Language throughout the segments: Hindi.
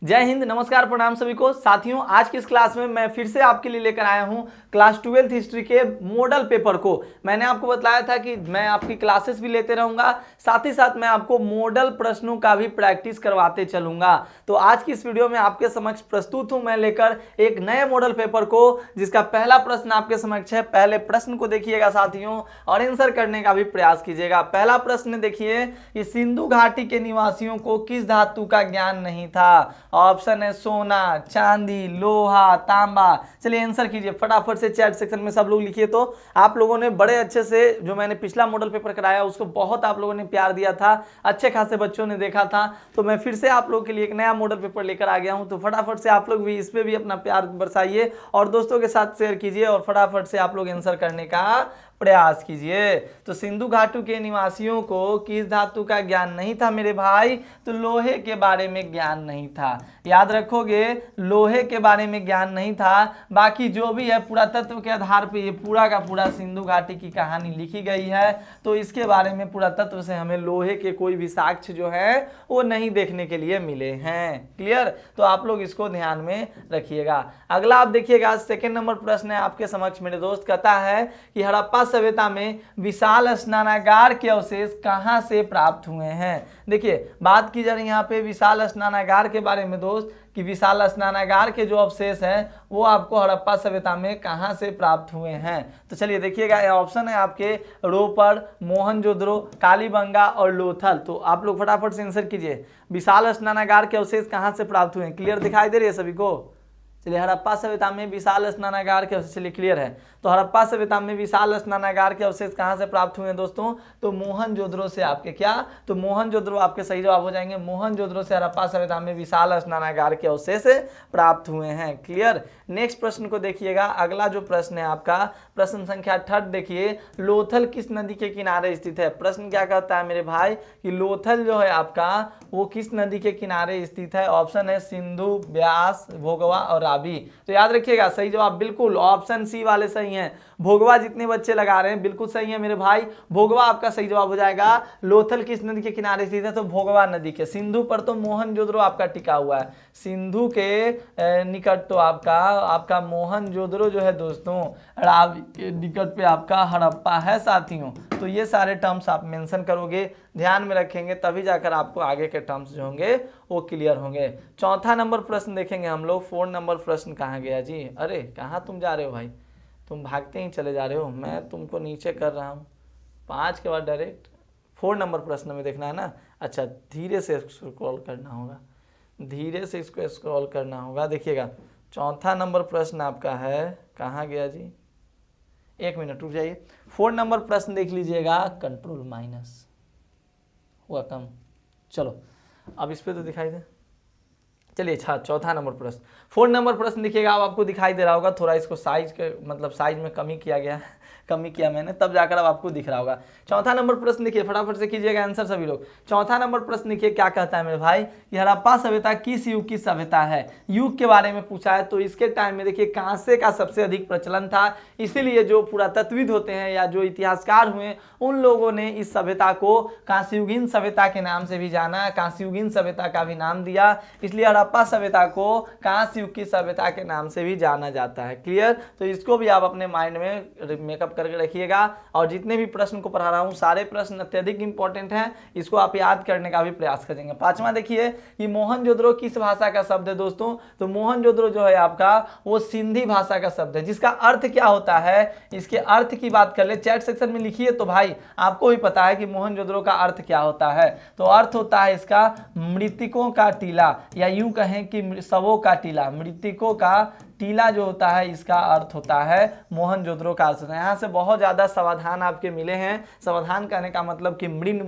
जय हिंद, नमस्कार, प्रणाम सभी को। साथियों, आज की इस क्लास में मैं फिर से आपके लिए लेकर आया हूं क्लास 12th हिस्ट्री के मॉडल पेपर को। मैंने आपको बताया था कि मैं आपकी क्लासेस भी लेते रहूंगा, साथ ही साथ मैं आपको मॉडल प्रश्नों का भी प्रैक्टिस करवाते चलूंगा। तो आज की इस वीडियो में आपके समक्ष प्रस्तुत हूं मैं लेकर एक नए मॉडल पेपर को, जिसका पहला प्रश्न आपके समक्ष है। पहले प्रश्न को देखिएगा साथियों और आंसर करने का भी प्रयास कीजिएगा। पहला प्रश्न देखिए कि सिंधु घाटी के निवासियों को किस धातु का ज्ञान नहीं था। ऑप्शन है सोना, चांदी, लोहा, तांबा। चलिए आंसर कीजिए फटाफट से, चैट सेक्शन में सब लोग लिखिए। तो आप लोगों ने बड़े अच्छे से, जो मैंने पिछला मॉडल पेपर कराया उसको बहुत आप लोगों ने प्यार दिया था, अच्छे खासे बच्चों ने देखा था। तो मैं फिर से आप लोगों के लिए एक नया मॉडल पेपर लेकर आ गया हूं। तो फटाफट से आप लोग भी इस पे भी अपना प्यार बरसाइए और दोस्तों के साथ शेयर कीजिए और फटाफट से आप लोग आंसर करने का प्रयास कीजिए। तो सिंधु घाटी के निवासियों को किस धातु का ज्ञान नहीं था मेरे भाई? तो लोहे के बारे में ज्ञान नहीं था। याद रखोगे, लोहे के बारे में ज्ञान नहीं था। बाकी जो भी है पुरातत्व के आधार पे ये पूरा का पूरा सिंधु घाटी की कहानी लिखी गई है। तो इसके बारे में पुरातत्व से हमें लोहे के कोई भी साक्ष्य जो है वो नहीं देखने के लिए मिले हैं। क्लियर? तो आप लोग इसको ध्यान में रखिएगा। अगला आप देखिएगा, सेकेंड नंबर प्रश्न है आपके समक्ष मेरे दोस्त। कहता है कि हड़प्पा सभ्यता में विशाल स्नानागार के अवशेष कहां से प्राप्त हुए हैं। देखिए बात की जा रही है यहाँ पे विशाल स्नानागार के बारे में दोस्त, कि विशाल स्नानागार के जो अवशेष हैं वो आपको हड़प्पा सभ्यता में कहां से प्राप्त हुए हैं। तो चलिए देखिएगा, ऑप्शन है आपके रोपड़, मोहनजोदड़ो, कालीबंगा और लोथल। तो आप लोग फटाफट से आंसर कीजिए, विशाल स्नानागार के अवशेष कहां से प्राप्त हुए हैं। क्लियर दिखाई दे रही है सभी को? चलिए, हड़प्पा सभ्यता में विशाल स्नानागार के अवशेष, चलिए क्लियर है। तो हड़प्पा सभ्यता में विशाल स्नानागार के अवशेष कहां से प्राप्त हुए हैं दोस्तों? तो मोहनजोदड़ो से। आपके क्या? तो मोहनजोदड़ो आपके सही जवाब हो जाएंगे। मोहनजोदड़ो से हड़प्पा सभ्यता में विशाल स्नानागार के अवशेष प्राप्त हुए हैं। क्लियर? नेक्स्ट प्रश्न को देखिएगा। अगला जो प्रश्न है आपका, प्रश्न संख्या 3 देखिए, लोथल किस नदी के किनारे स्थित है। प्रश्न क्या कहता है मेरे भाई कि लोथल जो है आपका वो किस नदी के किनारे स्थित है। ऑप्शन है सिंधु, ब्यास, भोगवा और रावी। तो याद रखिएगा सही जवाब बिल्कुल ऑप्शन सी वाले सही हैं। भोगवा जितने बच्चे लगा रहे हैं बिल्कुल सही है मेरे भाई। भोगवा आपका सही जवाब हो जाएगा। लोथल किस नदी के किनारे स्थित है? तो भोगवा नदी के। सिंधु पर तो मोहनजोदड़ो आपका टिका हुआ है। सिंधु के निकट तो आपका मोहनजोदड़ो जो है दोस्तों, रावी के निकट पे आपका हड़प्पा है साथियों। तो ये सारे टर्म्स आप मेंशन करोगे, ध्यान में रखेंगे, तभी जाकर आपको आगे के टर्म्स जो होंगे वो क्लियर होंगे। चौथा नंबर प्रश्न देखेंगे हम लोग। 4 नंबर प्रश्न कहाँ गया जी? अरे कहाँ तुम जा रहे हो भाई? तुम भागते ही चले जा रहे हो, मैं तुमको नीचे कर रहा हूँ। 5 के बाद डायरेक्ट 4 नंबर प्रश्न में देखना है ना। अच्छा, धीरे से स्क्रॉल करना होगा, धीरे से इसको स्क्रॉल करना होगा। देखिएगा, चौथा नंबर प्रश्न आपका है, कहाँ गया जी? 1 मिनट रुक जाइए। 4 नंबर प्रश्न देख लीजिएगा। कंट्रोल माइनस हुआ कम। चलो अब इस पे तो दिखाई दे। चलिए अच्छा, चौथा नंबर प्रश्न, 4 नंबर प्रश्न देखिएगा। अब आपको दिखाई दे रहा होगा, थोड़ा इसको साइज के मतलब साइज में कमी किया गया है, कमी किया मैंने, तब जाकर अब आपको दिख रहा होगा। चौथा नंबर प्रश्न देखिए, फटाफट से कीजिएगा आंसर सभी लोग। चौथा नंबर प्रश्न देखिए क्या कहता है मेरे भाई कि हड़प्पा सभ्यता किस युग की सभ्यता है। युग के बारे में पूछा है। तो इसके टाइम में देखिए कांसे का सबसे अधिक प्रचलन था, इसीलिए जो पुरातत्वविद होते हैं या जो इतिहासकार हुए उन लोगों ने इस सभ्यता को कांस्ययुगीन सभ्यता के नाम से भी जाना, कांस्ययुगीन सभ्यता का भी नाम दिया। इसलिए हड़प्पा सभ्यता को कांस्य युग की सभ्यता के नाम से भी जाना जाता है। क्लियर? तो इसको भी आप अपने माइंड में मेकअप करके रखिएगा। और जितने भी प्रश्न को पढ़ा रहा हूं सारे प्रश्न अत्यधिक इंपॉर्टेंट हैं, इसको आप याद करने का भी प्रयास करेंगे। 5वां देखिए कि मोहनजोदड़ो किस भाषा का शब्द है दोस्तों? तो मोहनजोदड़ो जो है आपका वो सिंधी भाषा का शब्द है। जिसका अर्थ क्या होता है, इसके अर्थ की बात कर ले, चैट सेक्शन में लिखिए तो भाई आपको भी पता है कि मोहनजोदड़ो का अर्थ क्या होता है। तो अर्थ होता है इसका मृतकों का टीला, या यूं कहें कि शवों का टीला। मृतकों का टीला जो होता है इसका अर्थ होता है मोहनजोदड़ो का अर्थ। यहाँ से बहुत ज़्यादा समाधान आपके मिले हैं। समाधान कहने का मतलब कि मृण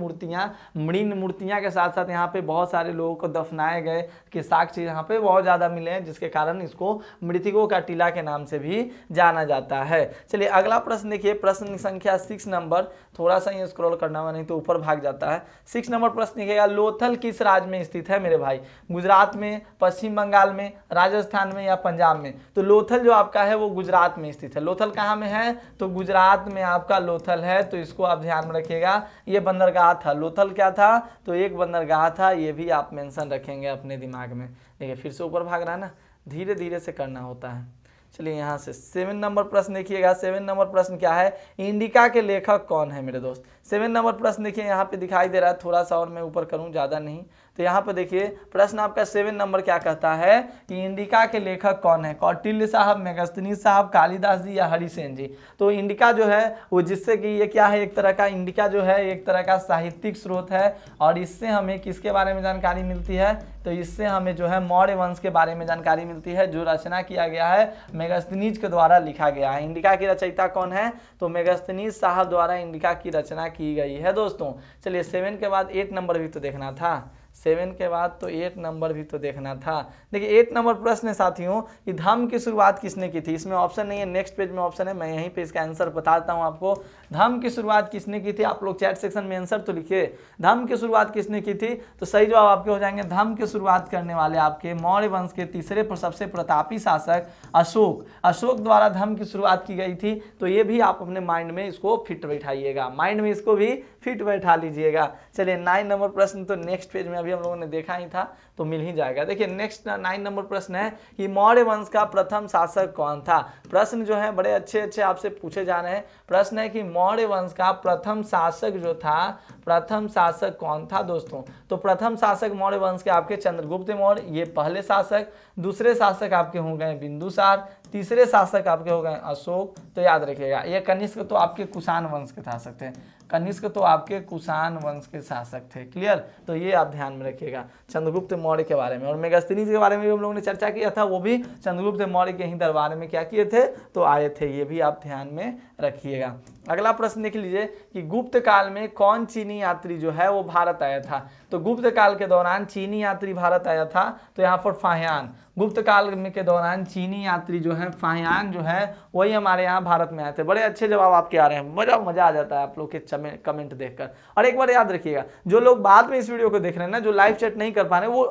मूर्तियाँ के साथ साथ यहाँ पे बहुत सारे लोगों को दफनाए गए के साक्ष्य यहाँ पे बहुत ज़्यादा मिले हैं, जिसके कारण इसको मृतकों का टीला के नाम से भी जाना जाता है। चलिए अगला प्रश्न देखिए, प्रश्न संख्या 6 नंबर। थोड़ा सा ही स्क्रॉल करना हुआ, नहीं तो ऊपर भाग जाता है। 6 नंबर प्रश्न देखिएगा, लोथल किस राज्य में स्थित है मेरे भाई? गुजरात में, पश्चिम बंगाल में, राजस्थान में या पंजाब में? तो लोथल जो आपका है वो गुजरात में स्थित है। लोथल कहाँ में है? तो गुजरात में आपका लोथल है, तो इसको आप ध्यान में रखिएगा। ये बंदरगाह था, लोथल क्या था, तो एक बंदरगाह था, ये भी आप मेंशन रखेंगे अपने दिमाग में। देखिए फिर से ऊपर भाग रहा है ना, धीरे धीरे से करना होता है। चलिए यहाँ से 7 नंबर प्रश्न देखिएगा। 7 नंबर प्रश्न क्या है, इंडिका के लेखक कौन है मेरे दोस्त। 7 नंबर प्रश्न देखिए यहाँ पे दिखाई दे रहा है, थोड़ा सा और मैं ऊपर करूँ, ज़्यादा नहीं। तो यहाँ पे देखिए प्रश्न आपका 7 नंबर क्या कहता है कि इंडिका के लेखक कौन है, कौटिल्य साहब, मेगस्थनीज साहब, कालिदास जी या हरिसेन जी। तो इंडिका जो है वो, जिससे कि ये क्या है, एक तरह का इंडिका जो है एक तरह का साहित्यिक स्रोत है, और इससे हमें किसके बारे में जानकारी मिलती है, तो इससे हमें जो है मौर्य वंश के बारे में जानकारी मिलती है, जो रचना किया गया है मेगस्थनीज के द्वारा लिखा गया है। इंडिका की रचयिता कौन है, तो मेगस्थनीज साहब द्वारा इंडिका की रचना की गई है दोस्तों। चलिए 7 के बाद 8 नंबर भी तो देखना था, 7 के बाद तो 8 नंबर भी तो देखना था। देखिए 8 नंबर प्रश्न है साथियों, कि धम्म की शुरुआत किसने की थी। इसमें ऑप्शन नहीं है, नेक्स्ट पेज में ऑप्शन है, मैं यहीं पे इसका आंसर बताता हूं आपको। धम्म की शुरुआत किसने की थी, आप लोग चैट सेक्शन में आंसर तो लिखिए। धम्म की शुरुआत किसने की थी, तो सही जवाब आपके हो जाएंगे, धम्म की शुरुआत करने वाले आपके मौर्य वंश के तीसरे सबसे प्रतापी शासक अशोक द्वारा धम्म की शुरुआत की गई थी। तो ये भी आप अपने माइंड में इसको फिट बैठाइएगा, माइंड में इसको भी फिट बैठा लीजिएगा। चलिए 9 नंबर प्रश्न तो नेक्स्ट पेज में अभी हम लोगों ने देखा ही था, तो मिल ही जाएगा। देखिए नेक्स्ट 9 नंबर प्रश्न है कि मौर्य वंश का प्रथम शासक कौन था। प्रश्न जो है बड़े अच्छे अच्छे आपसे पूछे जा रहे हैं। प्रश्न है कि मौर्य वंश का प्रथम शासक जो था, प्रथम शासक कौन था दोस्तों। तो प्रथम शासक मौर्य वंश के आपके चंद्रगुप्त मौर्य, ये पहले शासक। दूसरे शासक आपके हो गए बिंदुसार, तीसरे शासक आपके हो गए अशोक। तो याद रखिएगा, ये कनिष्क तो आपके कुषाण वंश के शासक थे, कनिष्क तो आपके कुषाण वंश के शासक थे। क्लियर, तो ये आप ध्यान में रखिएगा चंद्रगुप्त मौर्य के बारे में। और मेगस्थनीज के बारे में भी हम लोगों ने चर्चा किया था, वो भी चंद्रगुप्त मौर्य के ही दरबार में क्या किए थे, तो आए थे। ये भी आप ध्यान में रखिएगा। अगला प्रश्न देख लीजिए कि गुप्त काल में कौन चीनी यात्री जो है वो भारत आया था। तो गुप्त काल के दौरान चीनी यात्री भारत आया था, तो यहाँ पर फाहियान, गुप्त काल के दौरान चीनी यात्री जो है फाहियान जो है वही हमारे यहाँ भारत में आए थे। बड़े अच्छे जवाब आपके आ रहे हैं, मजा आ जाता है आप लोग के कमेंट देखकर। और एक बार याद रखिएगा, जो लोग बाद में इस वीडियो को देख रहे हैं ना, जो लाइव चैट नहीं कर पा रहे वो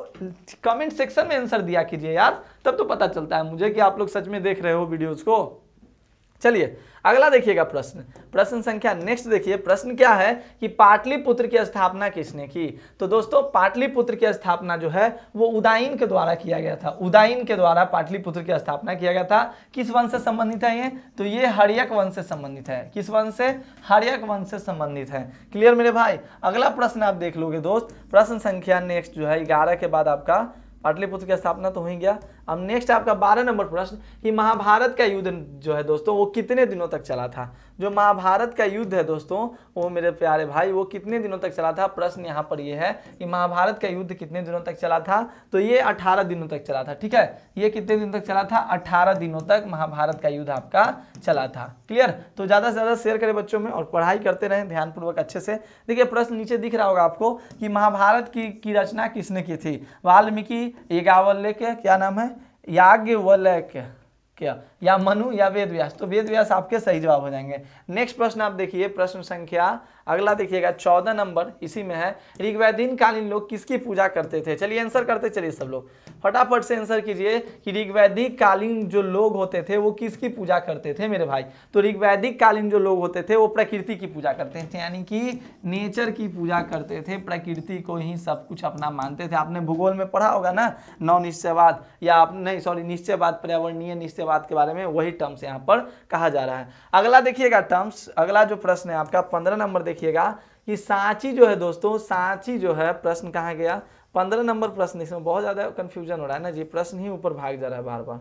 कमेंट सेक्शन में आंसर दिया कीजिए यार, तब तो पता चलता है मुझे कि आप लोग सच में देख रहे हो वीडियोज को। चलिए अगला देखिएगा प्रश्न संख्या नेक्स्ट देखिए। प्रश्न क्या है कि पाटलिपुत्र की स्थापना किसने की। तो दोस्तों पाटलिपुत्र की स्थापना जो है वो उदयन के द्वारा किया गया था। उदयन के द्वारा पाटलिपुत्र की स्थापना किया गया था। किस वंश से संबंधित है ये, तो ये हर्यक वंश से संबंधित है। किस वंश से, हर्यक वंश से संबंधित है। क्लियर मेरे भाई। अगला प्रश्न आप देख लोगे दोस्त, प्रश्न संख्या नेक्स्ट जो है 11 के बाद आपका पाटलिपुत्र की स्थापना तो हो ही गया। अब नेक्स्ट आपका 12 नंबर प्रश्न कि महाभारत का युद्ध जो है दोस्तों वो कितने दिनों तक चला था। जो महाभारत का युद्ध है दोस्तों वो मेरे प्यारे भाई वो कितने दिनों तक चला था। प्रश्न यहाँ पर ये है कि महाभारत का युद्ध कितने दिनों तक चला था, तो ये 18 दिनों तक चला था। ठीक है, ये कितने दिन तक चला था, 18 दिनों तक महाभारत का युद्ध आपका चला था। क्लियर, तो ज्यादा से ज्यादा शेयर करें बच्चों में और पढ़ाई करते रहें ध्यानपूर्वक अच्छे से। देखिए प्रश्न नीचे दिख रहा होगा आपको कि महाभारत की रचना किसने की थी। वाल्मीकि, याज्ञवल्क्य, क्या नाम है, याज्ञवल्क्य क्या, या मनु या वेद व्यास। तो वेद व्यास आपके सही जवाब हो जाएंगे। नेक्स्ट प्रश्न आप देखिए, प्रश्न संख्या अगला देखिएगा 14 नंबर, इसी में है ऋग्वैदीन कालीन लोग किसकी पूजा करते थे। चलिए आंसर करते चलिए सब लोग फटाफट से आंसर कीजिए कि ऋग्वैदिक कालीन जो लोग होते थे वो किसकी पूजा करते थे मेरे भाई। तो ऋग्वैदिक कालीन जो लोग होते थे वो प्रकृति की पूजा करते थे, यानी कि नेचर की पूजा करते थे, प्रकृति को ही सब कुछ अपना मानते थे। आपने भूगोल में पढ़ा होगा ना, नौ निश्चयवाद या आप नहीं सॉरी निश्चयवाद, पर्यावरणीय निश्चयवाद के बारे में वही टर्म्स यहाँ पर कहा जा रहा है। अगला देखिएगा टर्म्स, अगला जो प्रश्न है आपका 15 नंबर देखिएगा कि सांची जो है दोस्तों, सांची जो है प्रश्न कहाँ गया, 15 नंबर प्रश्न। इसमें बहुत ज्यादा कंफ्यूजन हो रहा है ना जी, प्रश्न ही ऊपर भाग जा रहा है बार बार,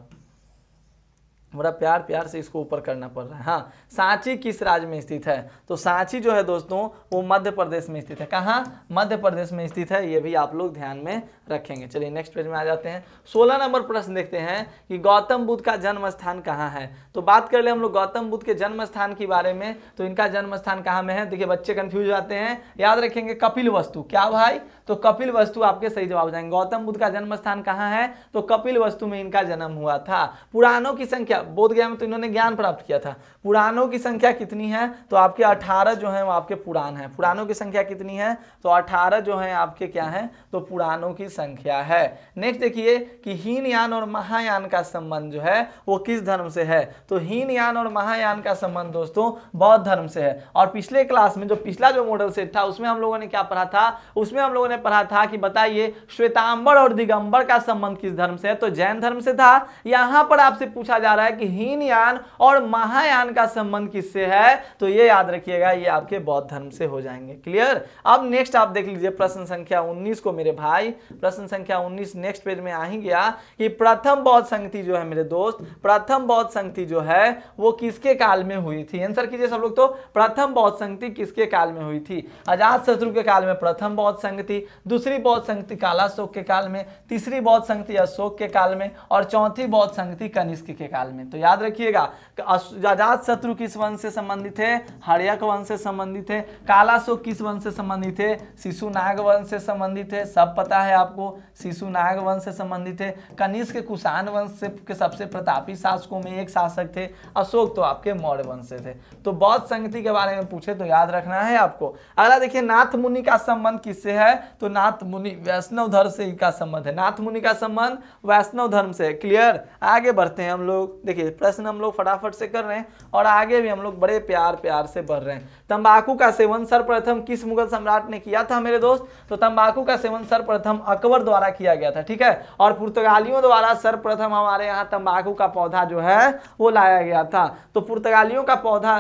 बड़ा प्यार से इसको ऊपर करना पड़ रहा है। हाँ, सांची किस राज्य में स्थित है, तो सांची जो है दोस्तों वो मध्य प्रदेश में स्थित है। कहाँ, मध्य प्रदेश में स्थित है, ये भी आप लोग ध्यान में रखेंगे। चलिए नेक्स्ट पेज में आ जाते हैं। 16 नंबर प्रश्न देखते हैं कि गौतम बुद्ध का जन्म स्थान कहाँ है। तो बात कर ले हम लोग गौतम बुद्ध के जन्म स्थान के बारे में, तो इनका जन्म स्थान कहाँ में है। देखिए बच्चे कंफ्यूज जाते हैं, याद रखेंगे कपिल वस्तु। क्या भाई, तो कपिल वस्तु आपके सही जवाब हो जाएंगे। गौतम बुद्ध का जन्म स्थान कहाँ है, तो कपिल वस्तु में इनका जन्म हुआ था। पुराणों की संख्या, बोध गया में तो इन्होंने ज्ञान प्राप्त किया था। पुराणों की संख्या कितनी है, तो आपके 18 जो है वो आपके पुराण है। पुराणों की संख्या कितनी है, तो 18 जो है आपके क्या है, तो पुराणों की संख्या है। नेक्स्ट देखिए कि हीनयान और महायान का संबंध जो है वो किस धर्म से है, तो हीनयान और महायान का संबंध दोस्तों बौद्ध धर्म से है। और पिछले क्लास में जो पिछला जो मॉडल सेट था उसमें हम लोगों ने क्या पढ़ा था, उसमें हम लोगों ने पढ़ा था कि बताइए श्वेतांबर और दिगंबर का संबंध किस धर्म से है, तो जैन धर्म से था। यहां पर आपसे पूछा जा रहा है कि हीनयान और महायान का संबंध किससे है, तो ये याद रखिएगा ये आपके बौद्ध धर्म से हो जाएंगे। क्लियर। अब नेक्स्ट आप देख लीजिए प्रश्न संख्या 19 को मेरे भाई, प्रश्न संख्या 19 नेक्स्ट पेज में आ ही गया कि प्रथम बौद्ध संगति जो है मेरे दोस्त, प्रथम बौद्ध संगति जो है वो किसके काल में हुई थी, आंसर कीजिए सब लोग। तो प्रथम बौद्ध संगति किसके काल में हुई थी, अजात शत्रु के काल में प्रथम बौद्ध संगति, दूसरी बौद्ध संगति कालाशोक के काल में, तीसरी बौद्ध संगति अशोक के काल में, और चौथी बौद्ध संगति कनिष्क के काल में। तो याद रखिएगा अजात शत्रु किस वंश से संबंधित है, हर्यक वंश से संबंधित है। कालाशोक किस वंश से संबंधित है, शिशुनाग वंश से संबंधित है, सब पता है आपको, शिशुनाग वंश से संबंधित है। कनिष्क कुषाण वंश से के सबसे प्रतापी शासकों में एक शासक थे। अशोक तो आपके मौर्य वंश से थे। तो बौद्ध संगति के बारे में पूछे तो याद रखना है आपको। अगला देखिए नाथ मुनि का संबंध किससे है, तो नाथ मुनि वैष्णव धर्म से का संबंध है। नाथ मुनि का संबंध वैष्णव धर्म से। क्लियर। आगे बढ़ते हैं हम लोग। देखिए प्रश्न हम लोग फटाफट से कर रहे हैं और आगे भी हम लोग बड़े प्यार प्यार से बढ़ रहे हैं। तंबाकू का सेवन सर्वप्रथम किस मुगल सम्राट ने किया था मेरे दोस्त, तो तंबाकू का सेवन सर्वप्रथम अकबर द्वारा किया गया था। ठीक है। और पुर्तगालियों द्वारा सर्वप्रथम हमारे यहाँ तंबाकू का पौधा जो है वो लाया गया था। तो पुर्तगालियों का पौधा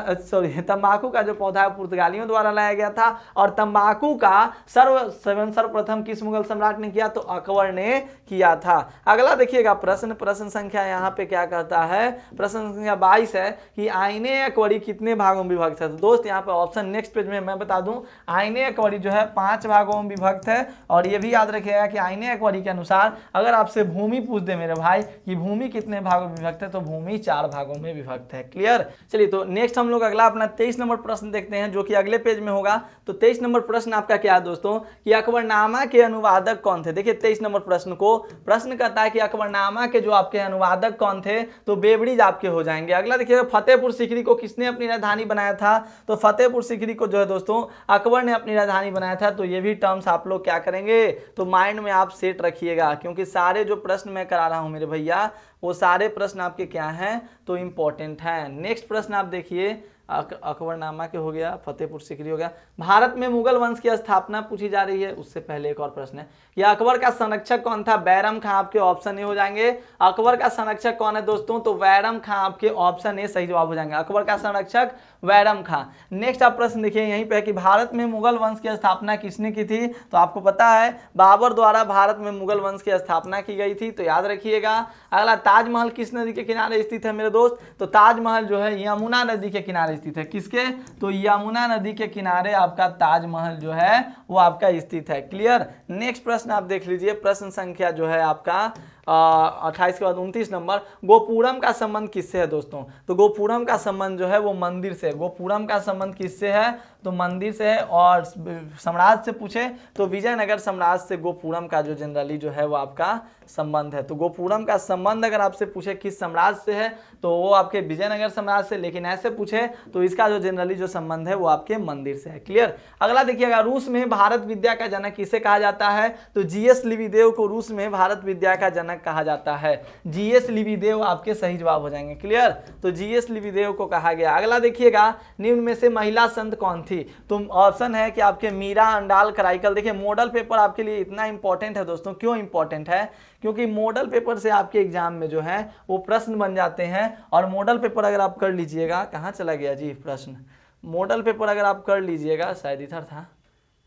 तंबाकू का जो पौधा है पुर्तगालियों द्वारा लाया गया था। और तंबाकू का सेवन सर्वप्रथम किस मुगल सम्राट ने किया, तो अकबर ने किया था। अगला देखिएगा प्रश्न संख्या यहाँ पे क्या कहता है, प्रश्न संख्या 22 है कि आईने अकबरी कितने भागों में विभक्त है। तो दोस्त यहाँ पे ऑप्शन नेक्स्ट पेज में मैं बता दूं, आईने अकबरी जो है 5 भागों में विभक्त है। और ये भी याद रखिएगा कि आईने अकबरी के अनुसार अगर आपसे भूमि पूछ दे मेरे भाई कि भूमि कितने भागों में विभक्त है, तो भूमि 4 भागों में विभक्त है। क्लियर। चलिए तो नेक्स्ट हम लोग अगला अपना 23 नंबर प्रश्न देखते हैं जो कि अगले पेज में होगा। तो 23 नंबर प्रश्न आपका क्या है दोस्तों, कि अकबरनामा के अनुवादक कौन थे। देखिए 23 नंबर प्रश्न को प्रश्न कहता है कि अकबरनामा के जो आपके अनुवादक कौन थे, तो बेबड़ीज आपके हो जाएंगे। अगला देखिए फतेहपुर सीकरी को किसने अपनी राजधानी बनाया था, तो फतेहपुर सीकरी को जो है दोस्तों अकबर ने अपनी राजधानी बनाया था। तो ये भी टर्म्स आप लोग क्या करेंगे, तो माइंड में आप सेट रखिएगा, क्योंकि सारे जो प्रश्न मैं करा रहा हूं मेरे भैया वो सारे प्रश्न आपके क्या हैं, तो इंपॉर्टेंट हैं। नेक्स्ट प्रश्न आप देखिए, अकबरनामा के हो गया, फतेहपुर सीकरी हो गया। भारत में मुगल वंश की स्थापना पूछी जा रही है, उससे पहले एक और प्रश्न है कि अकबर का संरक्षक कौन था, बैरम खां आपके ऑप्शन ए हो जाएंगे। अकबर का संरक्षक कौन है दोस्तों, तो बैरम खां आपके ऑप्शन ए सही जवाब हो जाएंगे। अकबर का संरक्षक बैरम खां। नेक्स्ट आप प्रश्न देखिए यहीं पे कि भारत में मुगल वंश की स्थापना किसने की थी, तो आपको पता है बाबर द्वारा भारत में मुगल वंश की स्थापना की गई थी। तो याद रखिएगा। अगला ताजमहल किस नदी के किनारे स्थित है मेरे दोस्त, तो ताजमहल जो है यमुना नदी के किनारे स्थित है। किसके, तो यमुना नदी के किनारे आपका ताजमहल जो है वो आपका स्थित है। क्लियर। नेक्स्ट प्रश्न आप देख लीजिए, प्रश्न संख्या जो है आपका 28 के बाद 29 नंबर, गोपुरम का संबंध किससे है दोस्तों, तो गोपुरम का संबंध जो है वो मंदिर से। गोपुरम का संबंध किससे है, तो मंदिर से है। और साम्राज्य से पूछे तो विजयनगर साम्राज्य से गोपुरम का जो जनरली जो है वो आपका संबंध है। तो गोपुरम का संबंध अगर आपसे पूछे किस साम्राज्य से है, तो वो आपके विजयनगर साम्राज्य से। लेकिन ऐसे पूछे तो इसका जो जनरली जो संबंध है वो आपके मंदिर से है। क्लियर। अगला देखिएगा, रूस में भारत विद्या का जनक किसे कहा जाता है, तो जीएस लिविदेव को रूस में भारत विद्या का जनक कहा जाता है। जीएस लिविदेव आपके सही जवाब हो जाएंगे। क्लियर। तो जीएस लिविदेव को कहा गया। अगला देखिएगा, निम्न में से महिला संत कौन थी, तो ऑप्शन है कि आपके मीरा अंडाल कराइकल। देखिए मॉडल पेपर आपके लिए इतना इंपॉर्टेंट है दोस्तों, क्यों इंपॉर्टेंट है, क्योंकि मॉडल पेपर से आपके एग्जाम में जो है वो प्रश्न बन जाते हैं। और मॉडल पेपर अगर आप कर लीजिएगा, कहाँ चला गया जी प्रश्न, मॉडल पेपर अगर आप कर लीजिएगा, शायद इधर था,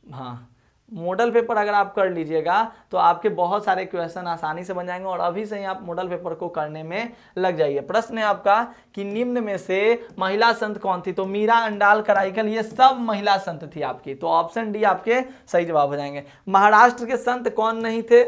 हाँ, मॉडल पेपर अगर आप कर लीजिएगा तो आपके बहुत सारे क्वेश्चन आसानी से बन जाएंगे। और अभी से ही आप मॉडल पेपर को करने में लग जाइए। प्रश्न है आपका कि निम्न में से महिला संत कौन थी, तो मीरा अंडाल कराइकल ये सब महिला संत थी आपकी। तो ऑप्शन डी आपके सही जवाब हो जाएंगे। महाराष्ट्र के संत कौन नहीं थे,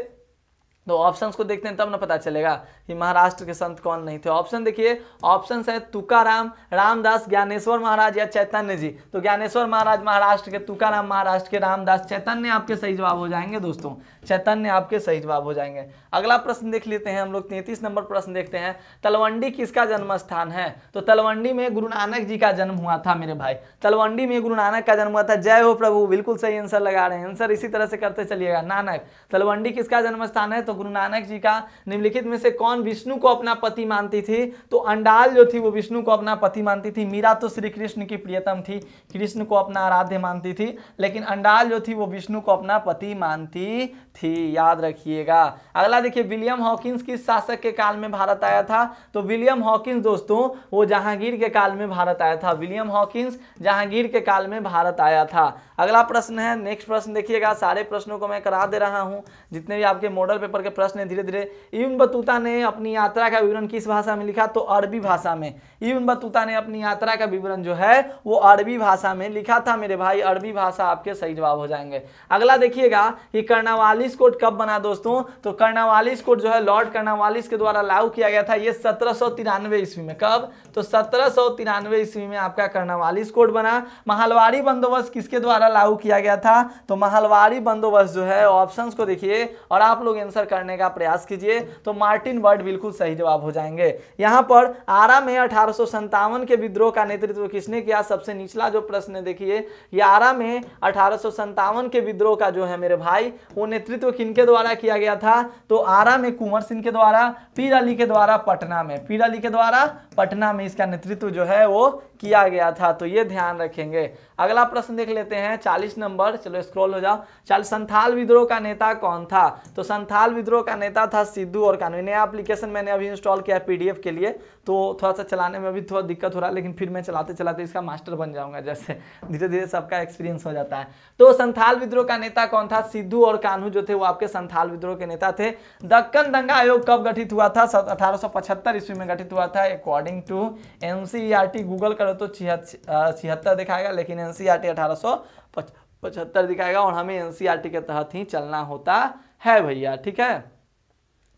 तो ऑप्शंस को देखते हैं तब ना पता चलेगा कि महाराष्ट्र के संत कौन नहीं थे। ऑप्शन देखिए, ऑप्शन है तुकाराम, रामदास, ज्ञानेश्वर महाराज या चैतन्य जी। तो ज्ञानेश्वर महाराज महाराष्ट्र के, तुकाराम महाराष्ट्र के, रामदास, चैतन्य आपके सही जवाब हो जाएंगे दोस्तों, चैतन्य आपके सही जवाब हो जाएंगे। अगला प्रश्न देख लेते हैं हम लोग, 33 नंबर प्रश्न देखते हैं। तलवंडी किसका जन्म स्थान है? तो तलवंडी में गुरु नानक जी का जन्म हुआ था मेरे भाई, तलवंडी में गुरु नानक का जन्म हुआ था। जय हो प्रभु, बिल्कुल सही आंसर लगा रहे हैं। आंसर इसी तरह से करते चलिएगा। नानक, तलवंडी किसका जन्म स्थान है? तो गुरु नानक जी का। निम्नलिखित में से कौन विष्णु को अपना पति मानती थी? तो अंडाल जो थी वो विष्णु को अपना पति मानती थी। मीरा तो श्री कृष्ण की प्रियतम थी, कृष्ण को अपना आराध्य मानती थी, लेकिन अंडाल जो थी वो विष्णु को अपना पति मानती थी, याद रखिएगा। अगला देखिए, विलियम हॉकिंस किस शासक के काल में भारत आया था? तो विलियम हॉकिंस दोस्तों वो जहांगीर के काल में भारत आया था। विलियम हॉकिंस जहांगीर के काल में भारत आया था। अगला प्रश्न है, नेक्स्ट प्रश्न देखिएगा। सारे प्रश्नों को मैं करा दे रहा हूं, जितने भी आपके मॉडल पेपर के प्रश्न हैं धीरे धीरे। इब्न बतूता ने अपनी यात्रा का विवरण किस भाषा में लिखा? तो अरबी भाषा में। इब्न बतूता ने अपनी यात्रा का विवरण जो है वो अरबी भाषा में लिखा था मेरे भाई, अरबी भाषा आपके सही जवाब हो जाएंगे। अगला देखिएगा कि कर्नवालिस कोड कब बना दोस्तों? तो कर्नवालिस कोड जो है लॉर्ड कर्नवालिस के द्वारा लागू किया गया था, ये 1793 ईस्वी में। कब? तो 1793 ईस्वी में आपका कर्नवालिस कोड बना। महलवारी बंदोबस्त किसके द्वारा लागू किया गया था? तो महलवारी बंदोबस्त जो है, ऑप्शंस को देखिए और आप लोग आंसर करने का प्रयास कीजिए, तो मार्टिन बर्ड बिल्कुल सही जवाब हो जाएंगे। यहां पर आरा में 1857 के विद्रोह का नेतृत्व किसने किया? सबसे निचला जो प्रश्न है देखिए, ये आरा में 1857 के विद्रोह का जो है मेरे भाई वो नेतृत्व किनके द्वारा किया गया था? तो आरा में कुंवर सिंह के द्वारा, पीर अली के द्वारा पटना में, पीर अली के द्वारा पटना में इसका नेतृत्व जो है वो किया गया था, तो ये ध्यान रखेंगे। अगला प्रश्न देख लेते हैं 40 नंबर, चलो स्क्रॉल हो जाओ। संथाल विद्रोह का नेता कौन था? तो संथाल विद्रोह का नेता था सिद्धू और कान्हू। नया एप्लीकेशन मैंने अभी इंस्टॉल किया पीडीएफ के लिए, तो थोड़ा सा चलाने में अभी थोड़ा दिक्कत हो रहा है, लेकिन फिर मैं चलाते चलाते इसका मास्टर बन जाऊंगा, जैसे धीरे धीरे सबका एक्सपीरियंस हो जाता है। तो संथाल विद्रोह का नेता कौन था? सिद्धू और कान्हू जो थे वो आपके संथाल विद्रोह के नेता थे। दक्कन दंगा आयोग कब गठित हुआ था? 1875 ईस्वी में गठित हुआ था, अकॉर्डिंग टू एनसीईआरटी। गूगल करो तो 76 दिखाएगा, लेकिन एनसीईआरटी 1875 दिखाएगा, और हमें एनसीईआरटी के तहत ही चलना होता है भैया, ठीक है।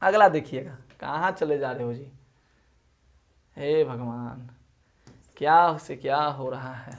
अगला देखिएगा, कहाँ चले जा रहे हो जी, हे भगवान, क्या से क्या हो रहा है।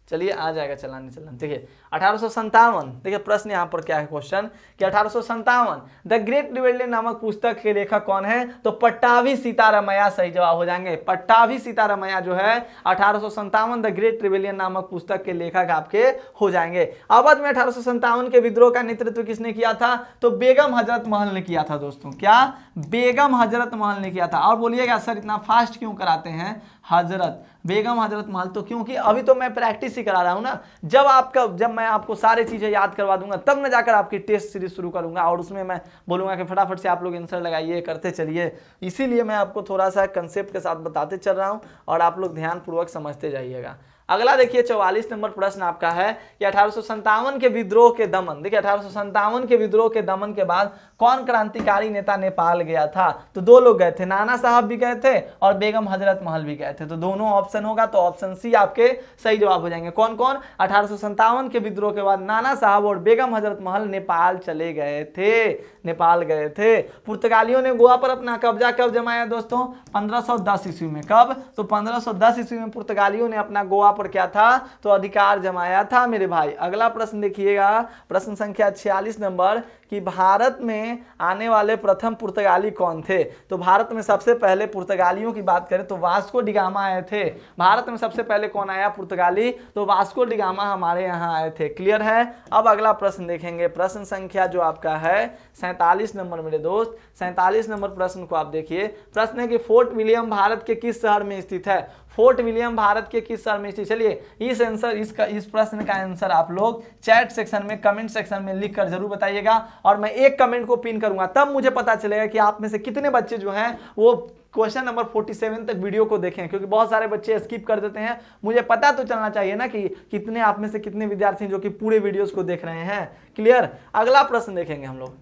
चलिए आ जाएगा चलाने। देखिए 1857, देखिए प्रश्न यहाँ पर क्या है क्वेश्चन कि 1857 द ग्रेट रिबेलियन नामक पुस्तक के लेखक कौन है? तो पट्टाभी सीतारामैया सही जवाब हो जाएंगे। पट्टाभी सीतारामैया जो है 1857 द ग्रेट रिबेलियन नामक पुस्तक के लेखक आपके हो जाएंगे। अवध में 1857 के विद्रोह का नेतृत्व किसने किया था? तो बेगम हजरत महल ने किया था दोस्तों। क्या? बेगम हजरत महल ने किया था। और बोलिएगा सर इतना फास्ट क्यों कराते हैं हजरत, बेगम हजरत महल? तो क्योंकि अभी तो मैं प्रैक्टिस ही करा रहा हूं ना। जब मैं आपको सारी चीजें याद करवा दूंगा तब मैं जाकर आपकी टेस्ट सीरीज शुरू करूंगा, और उसमें मैं बोलूंगा कि फटाफट से आप लोग आंसर लगाइए, करते चलिए। इसीलिए मैं आपको थोड़ा सा कंसेप्ट के साथ बताते चल रहा हूं, और आप लोग ध्यानपूर्वक समझते जाइएगा। अगला देखिए 44 नंबर प्रश्न आपका है कि 1857 के विद्रोह के दमन, देखिए 1857 के विद्रोह के दमन के बाद कौन क्रांतिकारी नेता नेपाल गया था? तो दो लोग गए थे, नाना साहब भी गए थे और बेगम हजरत महल भी गए थे, तो दोनों ऑप्शन होगा, तो ऑप्शन सी आपके सही जवाब हो जाएंगे। कौन कौन? 1857 के विद्रोह के बाद नाना साहब और बेगम हजरत महल नेपाल चले गए थे, नेपाल गए थे। पुर्तगालियों ने गोवा पर अपना कब्जा कब जमाया दोस्तों? 1510 ईस्वी में। कब? तो 1510 ईस्वी में पुर्तगालियों ने अपना गोवा पर क्या था? तो अधिकार जमाया था मेरे भाई। अगला प्रश्न देखिएगा, प्रश्न संख्या 46 नंबर कि भारत में आने वाले प्रथम पुर्तगाली कौन थे? तो भारत में सबसे पहले पुर्तगालियों की बात करें तो वास्को डिगामा आए थे। भारत में सबसे पहले कौन आया पुर्तगाली? तो वास्को डिगामा हमारे यहाँ आए थे। क्लियर है? अब अगला प्रश्न देखेंगे, प्रश्न संख्या जो आपका है 47 नंबर मेरे दोस्त। 47 नंबर प्रश्न को आप देखिए। प्रश्न है कि फोर्ट विलियम भारत के किस शहर में स्थित है? फोर्ट विलियम भारत के किस शहर में स्थित? चलिए इस प्रश्न का आंसर आप लोग चैट सेक्शन में, कमेंट सेक्शन में लिख कर जरूर बताइएगा, और मैं एक कमेंट को पिन करूंगा, तब मुझे पता चलेगा कि आप में से कितने बच्चे जो हैं वो क्वेश्चन नंबर 47 तक वीडियो को देखें, क्योंकि बहुत सारे बच्चे स्किप कर देते हैं। मुझे पता तो चलना चाहिए ना कि कितने आप में से कितने विद्यार्थी जो कि पूरे वीडियोस को देख रहे हैं। क्लियर? अगला प्रश्न देखेंगे हम लोग।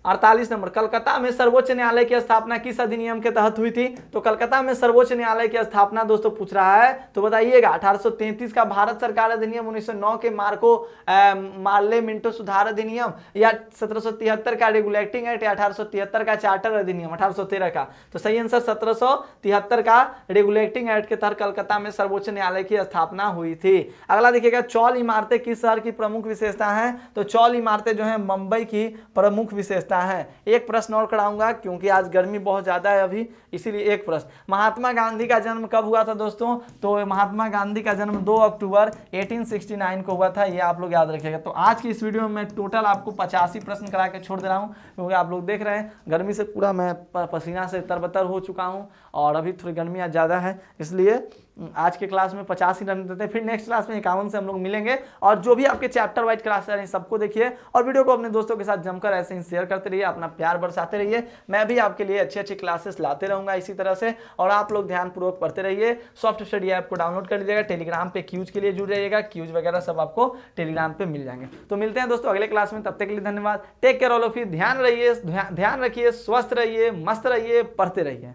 48 नंबर, कलकत्ता में सर्वोच्च न्यायालय की स्थापना किस अधिनियम के तहत हुई थी? तो कलकत्ता में सर्वोच्च न्यायालय की स्थापना दोस्तों पूछ रहा है, तो बताइएगा 1833 का भारत सरकार अधिनियम, 1909 के मार्को मार्ले मिंटो सुधार अधिनियम, या 1773 का रेगुलेटिंग एक्ट, या 1873 का चार्टर अधिनियम 1813 का? तो सही आंसर 1773 का रेगुलेटिंग एक्ट के तहत कलकत्ता में सर्वोच्च न्यायालय की स्थापना हुई थी। अगला देखिएगा, चौल इमारतें किस शहर की प्रमुख विशेषता है? तो चौल इमारतें जो है मुंबई की प्रमुख विशेषता है। एक प्रश्न और कराऊंगा क्योंकि आज गर्मी बहुत ज्यादा है अभी, इसीलिए एक प्रश्न, महात्मा गांधी का जन्म कब हुआ था दोस्तों? तो महात्मा गांधी का जन्म 2 अक्टूबर 1869 को हुआ था, ये आप लोग याद रखिएगा। तो आज की इस वीडियो में मैं टोटल आपको 85 प्रश्न करा के छोड़ दे रहा हूँ, क्योंकि आप लोग देख रहे हैं गर्मी से पूरा मैं पसीना से तरबतर हो चुका हूँ और अभी थोड़ी गर्मी आज ज्यादा है, इसलिए आज के क्लास में 50 ही रन देते हैं। फिर नेक्स्ट क्लास में 51 से हम लोग मिलेंगे। और जो भी आपके चैप्टर वाइज क्लास है सबको देखिए और वीडियो को अपने दोस्तों के साथ जमकर ऐसे ही शेयर करते रहिए, अपना प्यार बरसाते रहिए। मैं भी आपके लिए अच्छी अच्छी क्लासेस लाते रहूंगा इसी तरह से, और आप लोग ध्यानपूर्वक पढ़ते रहिए। सॉफ्ट स्टडी ऐप को डाउनलोड कर लीजिएगा, टेलीग्राम पे क्यूज के लिए जुड़ जाइएगा, क्यूज वगैरह सब आपको टेलीग्राम पे मिल जाएंगे। तो मिलते हैं दोस्तों अगले क्लास में, तब तक के लिए धन्यवाद। Take care all of you, ध्यान रखिए, स्वस्थ रहिए, मस्त रहिए, पढ़ते रहिए।